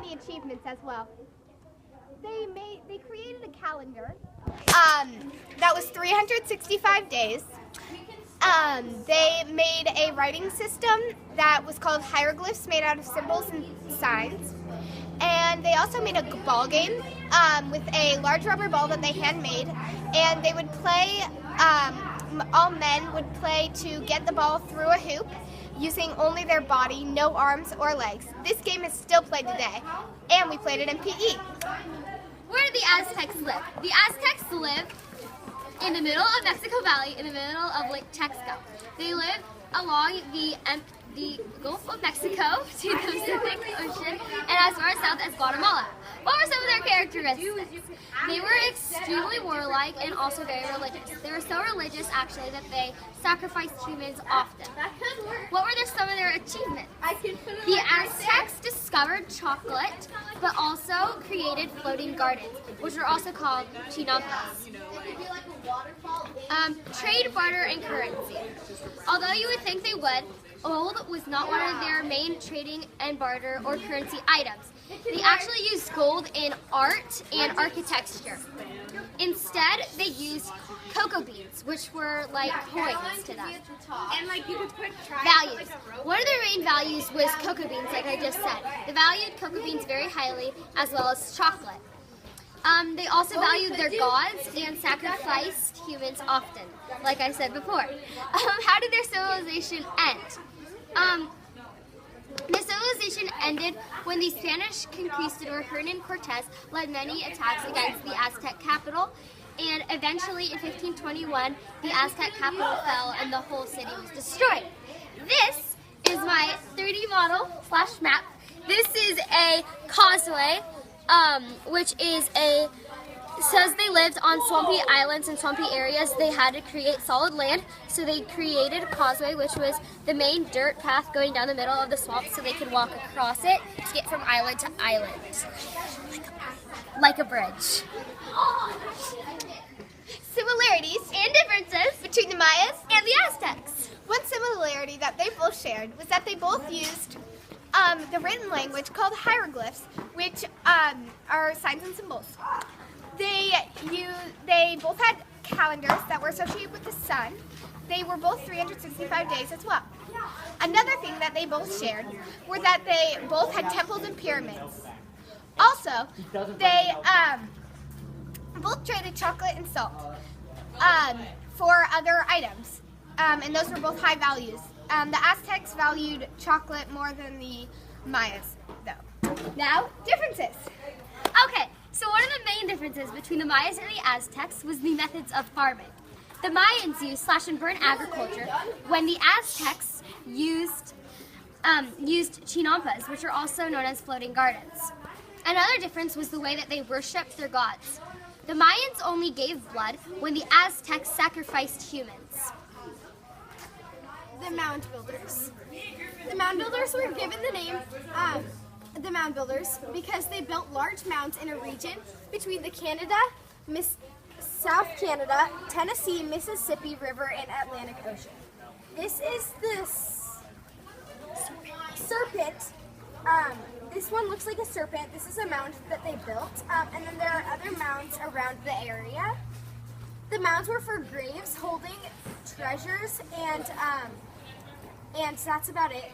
the achievements as well. They created a calendar that was 365 days. They made a writing system that was called hieroglyphs, made out of symbols and signs. And they also made a ball game with a large rubber ball that they handmade. And they would play, all men would play to get the ball through a hoop using only their body, no arms or legs. This game is still played today, and we played it in PE. Where do the Aztecs live? The Aztecs live in the middle of Mexico Valley, in the middle of Lake Texcoco. They live along the Gulf of Mexico to the Pacific Ocean and as far south as Guatemala. What were some of their characteristics? They were extremely warlike and also very religious. They were so religious, actually, that they sacrificed humans often. What were some of their achievements? The Aztecs discovered chocolate, but also created floating gardens, which were also called chinampas. Trade, barter, and currency. Although you would think they would, gold was not one of their main trading and barter or currency items. They actually used gold in art and architecture. Instead, they used cocoa beans, which were like coins to them. And you could put values. One of their main values was cocoa beans, like I just said. They valued cocoa beans very highly, as well as chocolate. They also valued their gods and sacrificed humans often, like I said before. How did their civilization end? The civilization ended when the Spanish conquistador Hernan Cortez led many attacks against the Aztec capital, and eventually in 1521 the Aztec capital fell and the whole city was destroyed. This is my 3D model / map. This is a causeway, which is says they lived on swampy islands and swampy areas. They had to create solid land, so they created a causeway, which was the main dirt path going down the middle of the swamp so they could walk across it to get from island to island. Like a bridge. Similarities And differences between the Mayas and the Aztecs. One similarity that they both shared was that they both used the written language called hieroglyphs, which are signs and symbols. They both had calendars that were associated with the sun. They were both 365 days as well. Another thing that they both shared were that they both had temples and pyramids. Also, they both traded chocolate and salt for other items, and those were both high values. The Aztecs valued chocolate more than the Mayas, though. Now, differences. Okay, so one of the main differences between the Mayas and the Aztecs was the methods of farming. The Mayans used slash-and-burn agriculture, when the Aztecs used chinampas, which are also known as floating gardens. Another difference was the way that they worshipped their gods. The Mayans only gave blood when the Aztecs sacrificed humans. The mound builders. The mound builders were given the name the mound builders because they built large mounds in a region between the South Canada, Tennessee, Mississippi River, and Atlantic Ocean. This is the serpent. This one looks like a serpent. This is a mound that they built, and then there are other mounds around the area. The mounds were for graves holding treasures, and that's about it.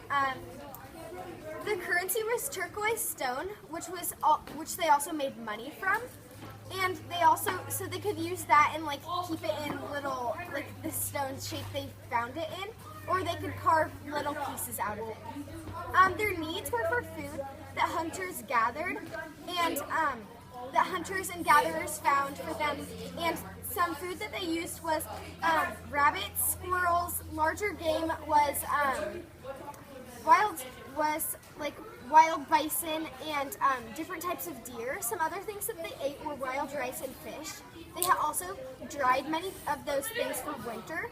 The currency was turquoise stone, which they also made money from, and so they could use that and keep it in little the stone shape they found it in, or they could carve little pieces out of it. Their needs were for food that hunters gathered, and that hunters and gatherers found for them, and some food that they used was rabbits, squirrels. Larger game was wild bison and different types of deer. Some other things that they ate were wild rice and fish. They had also dried many of those things for winter.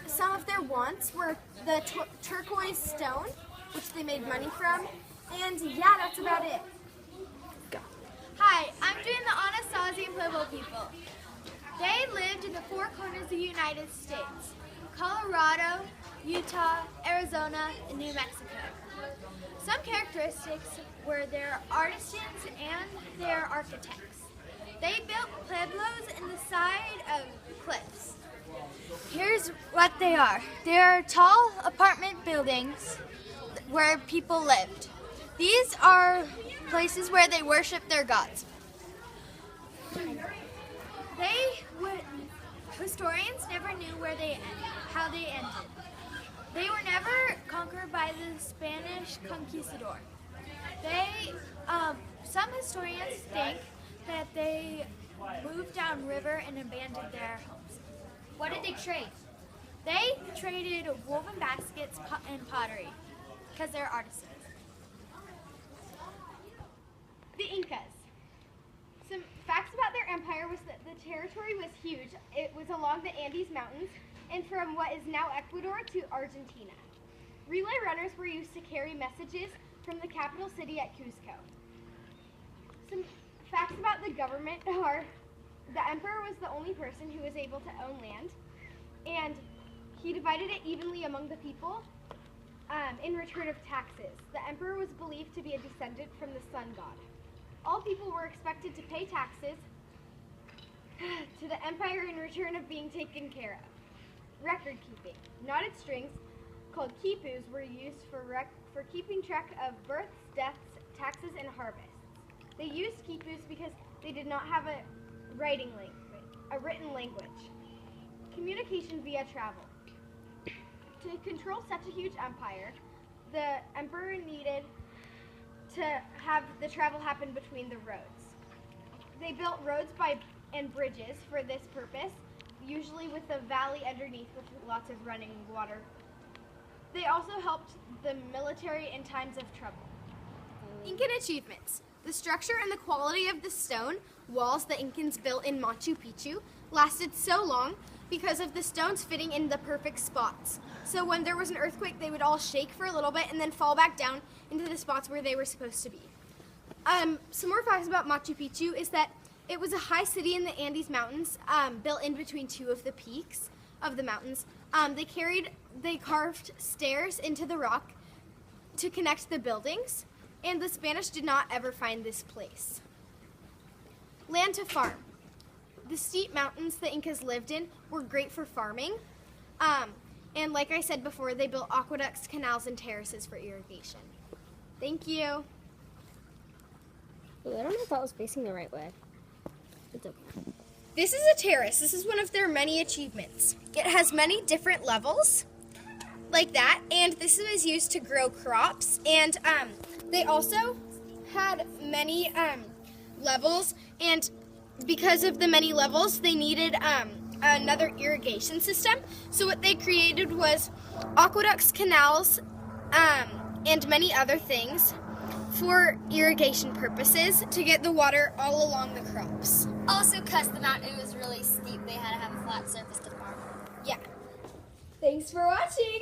Some of their wants were the turquoise stone, which they made money from, and yeah, that's about it. Hi, I'm doing the Anasazi and Pueblo people. They lived in the four corners of the United States: Colorado, Utah, Arizona, and New Mexico. Some characteristics characteristics were their artisans and their architects. They built pueblos in the side of cliffs. Here's what they are. They are tall apartment buildings where people lived. These are places where they worship their gods. Historians never knew how they ended. They were never conquered by the Spanish conquistador. Some historians think that they moved downriver and abandoned their homes. What did they trade? They traded woven baskets and pottery because they're artisans. The Incas. Some facts about their empire was that the territory was huge. It was along the Andes Mountains and from what is now Ecuador to Argentina. Relay runners were used to carry messages from the capital city at Cusco. Some facts about the government are the emperor was the only person who was able to own land, and he divided it evenly among the people in return of taxes. The emperor was believed to be a descendant from the sun god. All people were expected to pay taxes to the empire in return of being taken care of. Record keeping. Knotted strings called quipus were used for keeping track of births, deaths, taxes, and harvests. They used quipus because they did not have a written language. Communication via travel. To control such a huge empire, the emperor needed to have the travel happen between the roads. They built roads and bridges for this purpose, usually with a valley underneath with lots of running water. They also helped the military in times of trouble. Incan achievements. The structure and the quality of the stone walls the Incans built in Machu Picchu lasted so long because of the stones fitting in the perfect spots. So when there was an earthquake, they would all shake for a little bit and then fall back down into the spots where they were supposed to be. Some more facts about Machu Picchu is that it was a high city in the Andes Mountains, built in between two of the peaks of the mountains. They carved stairs into the rock to connect the buildings, and the Spanish did not ever find this place. Land to farm. The steep mountains the Incas lived in were great for farming, and like I said before, they built aqueducts, canals, and terraces for irrigation. Thank you. Ooh, I don't know if that was facing the right way. It's okay. This is a terrace. This is one of their many achievements. It has many different levels, like that, and this was used to grow crops, and they also had many levels, and because of the many levels, they needed another irrigation system. So what they created was aqueducts, canals, and many other things for irrigation purposes to get the water all along the crops. Also, because the mountain was really steep, they had to have a flat surface to farm. Yeah. Thanks for watching.